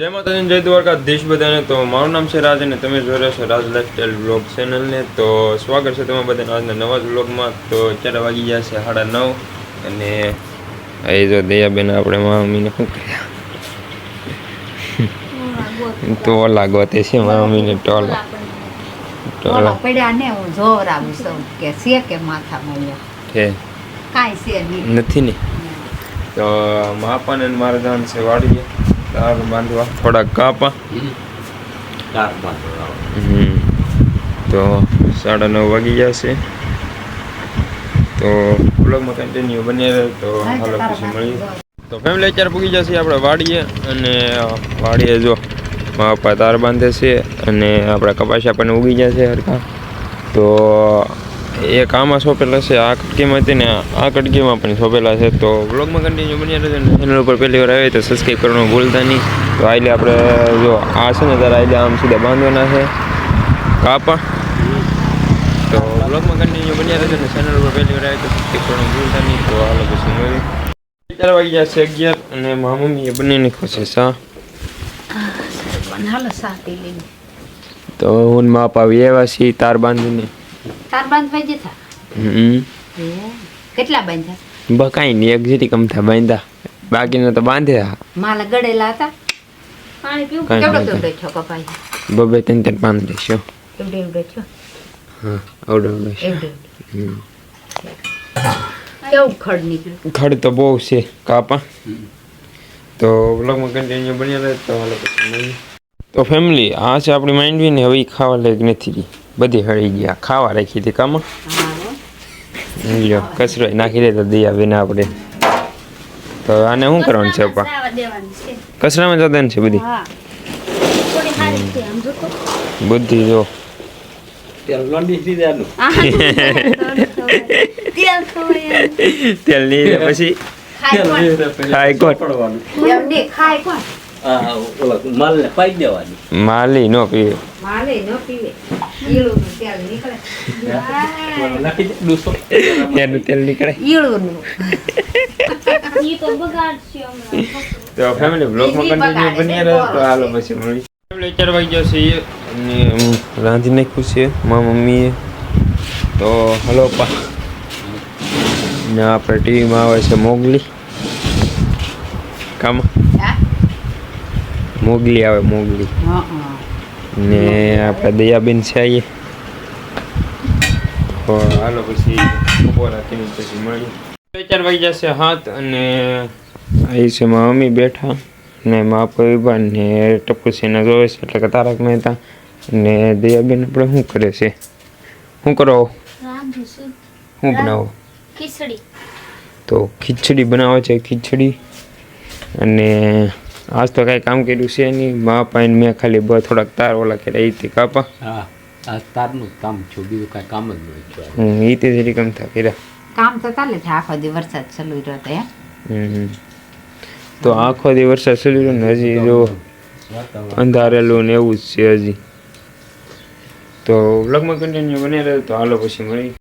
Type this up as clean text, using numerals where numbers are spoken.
જય માતાજી, જય દ્વારકાધીશ બધાને। તો મારું નામ છે રાજ અને તમે જોઈ રહ્યા છો રાજ લાઈફસ્ટાઈલ વ્લોગ ચેનલને। તો સ્વાગત છે તમારા બધાને આજના નવા જ વ્લોગમાં। તો અત્યારે વાગી ગયા છે 9:30 અને એ જો દયાબેન આપણે મમ્મીને શું કર્યા તો લાગોતે છે મમ્મીને ટોલા પડ્યા ને હું જોર આવું છું કે છે કે માથા મળ્યા છે કાંઈ છે નથી ને। તો માપાને મારે જવાનું છે વાડીએ તાર બાંધવા થોડાક કાપા તો 9:30 વાગી જશે। તો બ્લોગમાં કન્ટિન્યુ બની રહે તો હાલો પછી મળીએ। તો ફેમિલી અત્યારે પૂગી જશે આપણે વાડીએ અને વાડીએ જો માપા તાર બાંધે છે અને આપણા કપાસિયા પણ ઉગી જશે હરખા। તો એક આમાં સોંપેલા છે આ કટકીમાં હતી ને આ કટકીમાં પણ સોંપેલા છે। તો વ્લોગમાં કન્ટિન્યુ બની રહેશે ને ચેનલ ઉપર પહેલી વાર આવે તો સબસ્ક્રાઈબ કરવાનું ભૂલતા નહીં। તો આઈલે આપણે જો આ છે ને ત્યારે આઈલે આમ સીધા બાંધવાના છે કાપા। તો વ્લોગમાં કન્ટિન્યુ બની રહેશે ને ચેનલ ઉપર પહેલી વાર આવે તો સબસ્ક્રાઈબ કરવાનું ભૂલતા નહીં। તો હાલો પછી મળી 4 વાગી જશે 11 અને મારા મમ્મીએ બની નાખ્યો છે ચા। તો હું માપા આવ્યા છીએ તાર બાંધીને તાર બાંધવા જતા કેટલા બાંધ્યા બકાઈ નહીં એક જીટી કમથા બાંધ્યા બાકીના તો બાંધ્યા માલા ગળેલા હતા પાણી પીવું કેવડો કેવડો છો કપાઈ બબે ત્રણ બાંધ દેશો એવડે એવડે છો હા આવડે એવડે કેવું ખડ નીકળ્યું ખડ તો બહુ છે કાપા। તો વ્લોગમાં કન્ટિન્યુ બન્યા રહે તો હાલો પછી મળીએ। તો ફેમિલી આ છે આપણી માંડવી ને હવે ખાવા લાયક નથી રહી બધી હળી ગયા ખાવા રાખી હતી કામાં કચરો નાખી દેતા દયા બેન આપણે। તો આને શું કરવાનું છે પપ્પા કચરામાં જવાનું છે બધી બુદ્ધિ જો તેલ નહીં પછી ખાય કોણ માલી નો પીવે એનું તેલ નીકળે। તો ફેમિલી બ્લોગમાં કન્ટિન્યુ બની રહે તો હાલો પછી મળી। 4 વાગી જશે અને રાંધી નાખ્યું છે મારા મમ્મીએ। તો હલો પા ને આપણે ટીવીમાં આવે છે મોગલી કામ મોગલી આવે મોગલી ને આપણે દયાબેન છે આવીએ તો હાલો પછી બપોરા તેની પછી મળીએ। 4 વાગી જશે 7 અને અહીં છે મારા મમ્મી બેઠા ને મા પપ્પા ને ટપ્પુ સેના જોવે છે એટલે કે તારક મહેતા ને દયાબેન આપણે શું કરે છે શું કરો શું બનાવો ખીચડી તો ખીચડી બનાવે છે ખીચડી અને આજ તો કાંઈ કામ કર્યું છે નહીં મા પાઈને મેં ખાલી થોડાક તાર ઓલા કર્યા એ તે કાપા આ તારનું કામ છું બીજું કાંઈ કામ જ નહીં એ તે જરી કામ થા કર્યા કામ તો ચાલે છે આખો દી વરસાદ ચાલુ રહ્યો તો તો આખો દી વરસાદ ચાલુ રહ્યો ને હજી જો અંધારેલું ને એવું જ છે હજી। તો વ્લોગમાં કન્ટિન્યુ બની રહે તો હાલો પછી મળી।